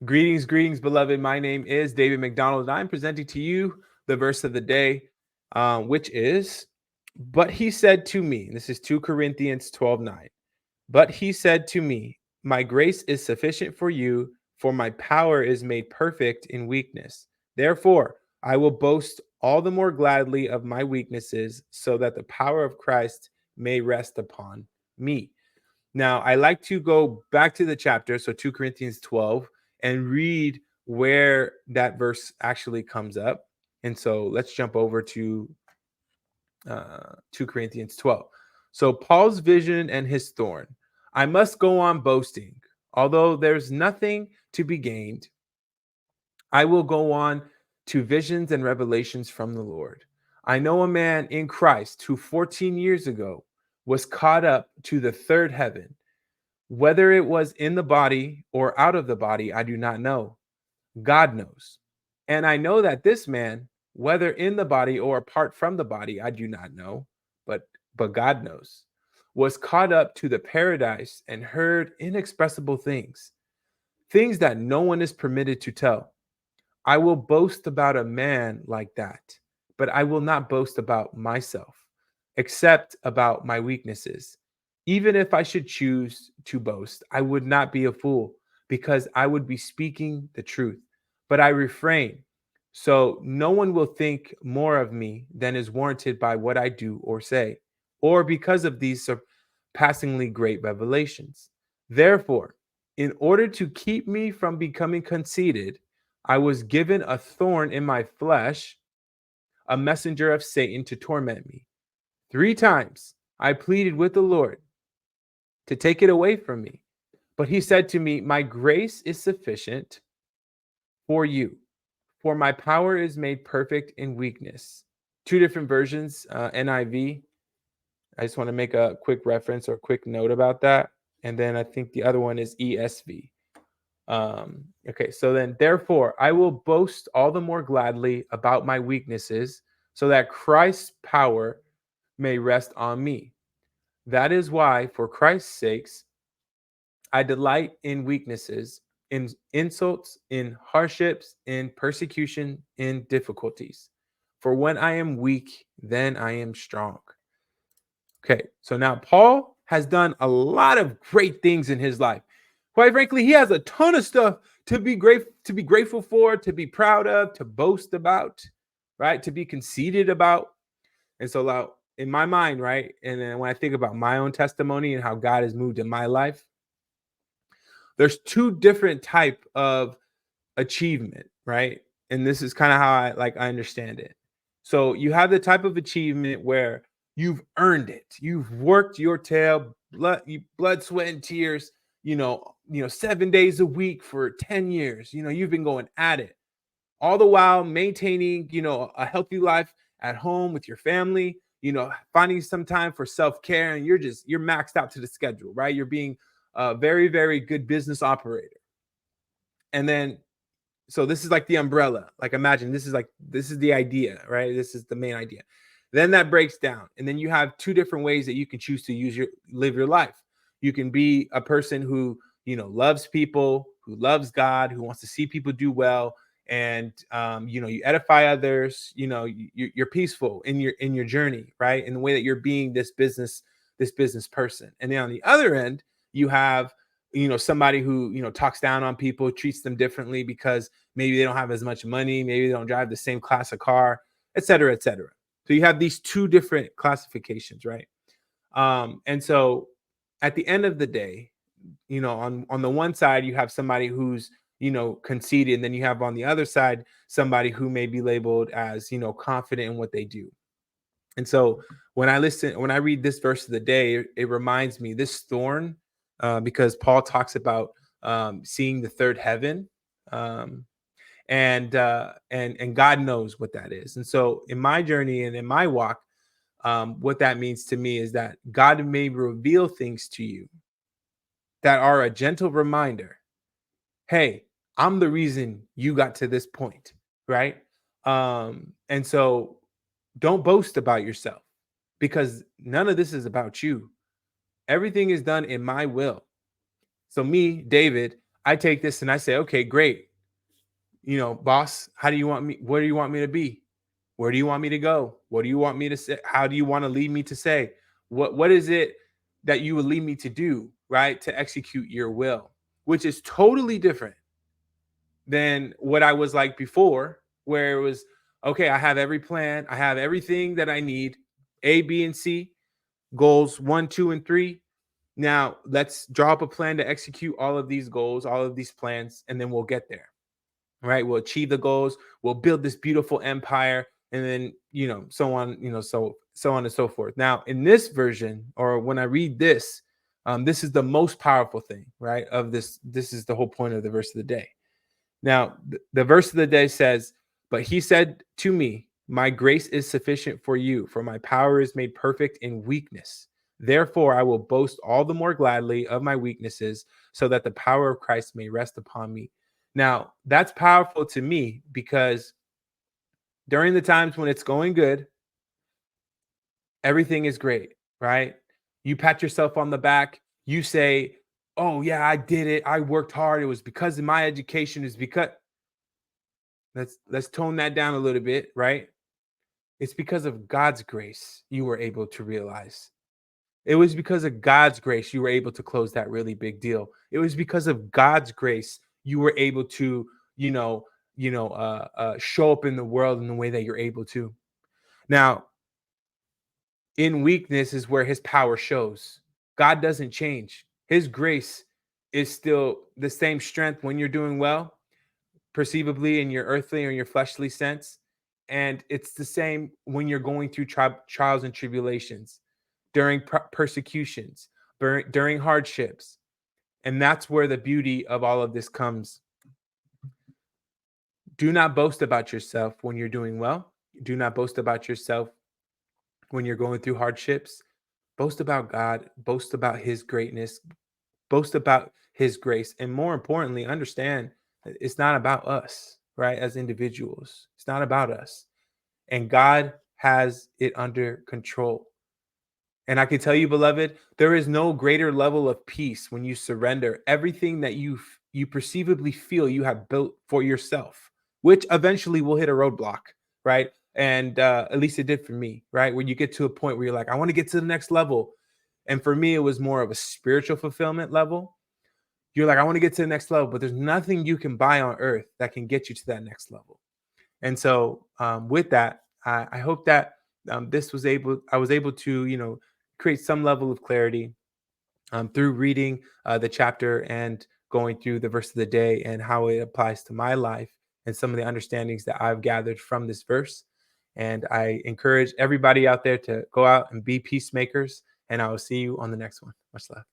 Greetings, greetings, beloved. My name is David McDonald, and I'm presenting to you the verse of the day, which is, but he said to me, and this is 2 Corinthians 12:9. But he said to me, my grace is sufficient for you, for my power is made perfect in weakness. Therefore, I will boast all the more gladly of my weaknesses, so that the power of Christ may rest upon me. Now, I like to go back to the chapter, so 2 Corinthians 12, and read where that verse actually comes up. And so let's jump over to 2 Corinthians 12. So, Paul's vision and his thorn. I must go on boasting, although there's nothing to be gained. I will go on to visions and revelations from the Lord. I know a man in Christ who 14 years ago was caught up to the third heaven. Whether it was in the body or out of the body, I do not know. God knows. And I know that this man, whether in the body or apart from the body, I do not know, but God knows, was caught up to the paradise and heard inexpressible things, things that no one is permitted to tell. I will boast about a man like that, but I will not boast about myself, except about my weaknesses. Even if I should choose to boast, I would not be a fool, because I would be speaking the truth. But I refrain, so no one will think more of me than is warranted by what I do or say, or because of these surpassingly great revelations. Therefore, in order to keep me from becoming conceited, I was given a thorn in my flesh, a messenger of Satan to torment me. 3 times I pleaded with the Lord to take it away from me. But he said to me, my grace is sufficient for you, for my power is made perfect in weakness. 2 different versions, NIV. I just want to make a quick reference or quick note about that. And then I think the other one is ESV. Okay, so then, therefore, I will boast all the more gladly about my weaknesses, so that Christ's power may rest on me. That is why, for Christ's sakes, I delight in weaknesses, in insults, in hardships, in persecution, in difficulties. For when I am weak, then I am strong. Okay, so now Paul has done a lot of great things in his life. Quite frankly, he has a ton of stuff to be grateful for, to be proud of, to boast about, right? To be conceited about. And so now, in my mind, right? And then when I think about my own testimony and how God has moved in my life, there's 2 different type of achievement, right? And this is kind of how I understand it. So you have the type of achievement where you've earned it. You've worked your tail, blood, sweat, and tears, 7 days a week for 10 years. You've been going at it. All the while maintaining, a healthy life at home with your family, finding some time for self-care, and you're maxed out to the schedule, right? You're being a very, very good business operator. And then so this is like the umbrella. Like imagine this is the idea, right? This is the main idea. Then that breaks down, and then you have 2 different ways that you can choose to live your life. You can be a person who loves people, who loves God, who wants to see people do well, and you edify others. You're peaceful in your journey, right? In the way that you're being this business person. And then on the other end, you have somebody who talks down on people, treats them differently because maybe they don't have as much money, maybe they don't drive the same class of car, et cetera, et cetera. So you have these 2 different classifications, right? And so at the end of the day, on the one side you have somebody who's conceited, and then you have on the other side somebody who may be labeled as confident in what they do. And so when I read this verse of the day, it reminds me this thorn, because Paul talks about seeing the third heaven, um, and God knows what that is. And so in my journey and in my walk, what that means to me is that God may reveal things to you that are a gentle reminder. Hey, I'm the reason you got to this point, right? And so don't boast about yourself, because none of this is about you. Everything is done in my will. So me, David, I take this and I say, okay, great. Boss, how do you want me? Where do you want me to be? Where do you want me to go? What do you want me to say? How do you want to lead me to say? What is it that you would lead me to do, right? To execute your will, which is totally different than what I was like before, where it was, okay, I have every plan, I have everything that I need, A, B, and C, goals 1, 2, and 3. Now let's draw up a plan to execute all of these goals, all of these plans, and then we'll get there. Right? We'll achieve the goals, we'll build this beautiful empire, and then so on, so on and so forth. Now, in this version, or when I read this, this is the most powerful thing, right? Of this, this is the whole point of the verse of the day. Now, the verse of the day says, "But he said to me, my grace is sufficient for you, for my power is made perfect in weakness. Therefore, I will boast all the more gladly of my weaknesses, so that the power of Christ may rest upon me." Now, that's powerful to me because during the times when it's going good, everything is great, right? You pat yourself on the back, you say, "Oh yeah, I did it. I worked hard. It was because of my education. It's because." Let's tone that down a little bit, right? It's because of God's grace you were able to realize. It was because of God's grace you were able to close that really big deal. It was because of God's grace you were able to, show up in the world in the way that you're able to. Now, in weakness is where His power shows. God doesn't change. His grace is still the same strength when you're doing well, perceivably in your earthly or your fleshly sense. And it's the same when you're going through trials and tribulations, during persecutions, during hardships. And that's where the beauty of all of this comes. Do not boast about yourself when you're doing well. Do not boast about yourself when you're going through hardships. Boast about God, boast about His greatness, boast about His grace. And more importantly, understand that it's not about us, right? As individuals, it's not about us. And God has it under control. And I can tell you, beloved, there is no greater level of peace when you surrender everything that you perceivably feel you have built for yourself, which eventually will hit a roadblock, right? And at least it did for me, right? When you get to a point where you're like, I want to get to the next level. And for me, it was more of a spiritual fulfillment level. You're like, I want to get to the next level, but there's nothing you can buy on earth that can get you to that next level. And so, with that, I hope that I was able to, create some level of clarity through reading the chapter and going through the verse of the day and how it applies to my life and some of the understandings that I've gathered from this verse. And I encourage everybody out there to go out and be peacemakers. And I will see you on the next one. Much love.